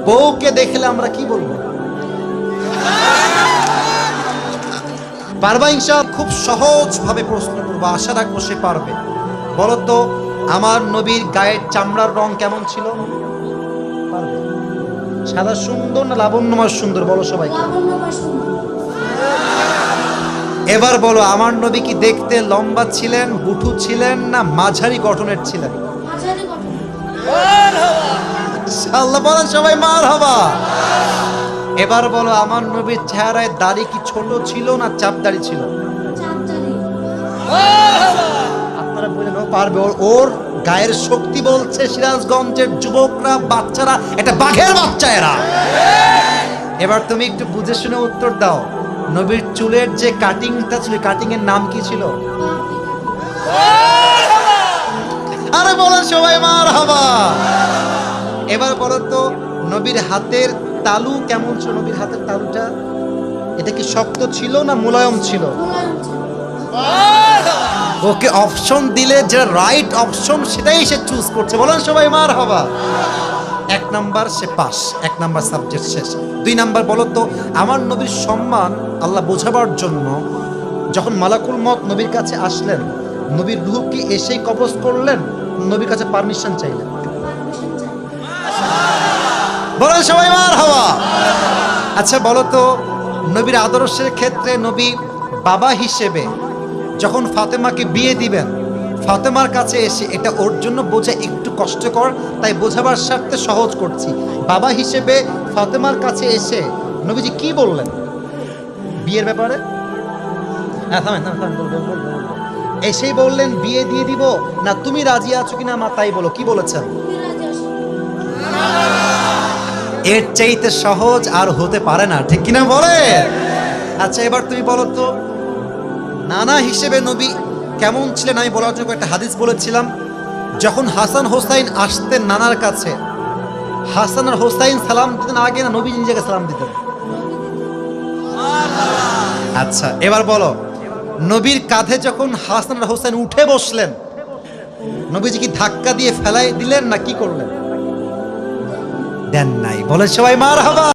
বউকে দেখলে আমরা কি বলবো? পারবা ইনশাআল্লাহ? খুব সহজ ভাবে প্রশ্ন করবো, আশা রাখবো সে পারবে। বলো তো, আমার নবীর গায়ের চামড়ার রং কেমন ছিল? পারবে? সাদা সুন্দর না লাবণ্যময় সুন্দর? বলো সবাইকে। এবার বলো, আমার নবী কি দেখতে লম্বা ছিলেন, বুঠু ছিলেন, না মাঝারি গঠনের ছিলেন? আল্লাহ বলেন সবাই মারহাবা। এবার বলো, আমার নবীর চেহারায় দাড়ি কি ছোট ছিল না চাপ দাড়ি ছিল? আপনারা বলেন ও পারবে, ওর গায়ের শক্তি বলছে সিরাজগঞ্জের যুবকরা, বাচ্চারা, এটা বাঘের বাচ্চা এরা। এবার তুমি একটু বুঝে শুনে উত্তর দাও, নবীর চুলের যে কাটিংটা ছিল, কাটিং এর নাম কি ছিল? আরে বলেন সবাই মারহাবা। এবার বলো তো, নবীর হাতের তালু কেমন ছিল? নবীর হাতের তালুটা এটা কি শক্ত ছিল না মুলায়ম ছিল? ওকে অপশন দিলে যে রাইট অপশন সেটাই সে চুজ করছে। বলেন সবাই মারহাবা। 1 নাম্বার সে পাস, 1 নাম্বার সাবজেক্ট শেষ। 2 নাম্বার বলো তো, আমার নবীর সম্মান আল্লাহ বোঝাবার জন্য যখন মালাকুল মত নবীর কাছে আসলেন, নবীর রূহ কি এসেই কবজ করলেন, নবীর কাছে পারমিশন চাইলেন? বলেন সবাই মারহাবা। আচ্ছা বলো তো, নবীর আদর্শের ক্ষেত্রে নবী বাবা হিসেবে যখন ফাতেমাকে বিয়ে দিবেন, ফাতেমার কাছে এসে, এটা ওর জন্য বোঝা একটু কষ্টকর, তাই বোঝাবার স্বার্থে সহজ করছি। বাবা হিসেবে ফাতেমার কাছে এসে নবীজি কি বললেন বিয়ের ব্যাপারে? হ্যাঁ থামেন থামেন থামেন, বলবো বলবো বলবো। এসেই বললেন বিয়ে দিয়ে দিব, না তুমি রাজি আছো কিনা মা তাই বলো, কি বলেছেন? এর চাইতে সহজ আর হতে পারে না, ঠিক কিনা বলে? আচ্ছা এবার তুমি বলো তো, নানা হিসেবে নবী কেমন ছিলেন আমি বলার জন্য একটা হাদিস বলেছিলাম। যখন হাসান হোসাইন আসতেন নানার কাছে, হাসান আর হোসাইন সালাম দিতেন আগে না নবী নিজেকে সালাম দিতেন? আচ্ছা এবার বলো, নবীর কাঁধে যখন হাসান আর হোসাইন উঠে বসলেন, নবীজি কি ধাক্কা দিয়ে ফেলাই দিলেন না কি করলেন? দেন নাই। বলে সবাই মারহাবা।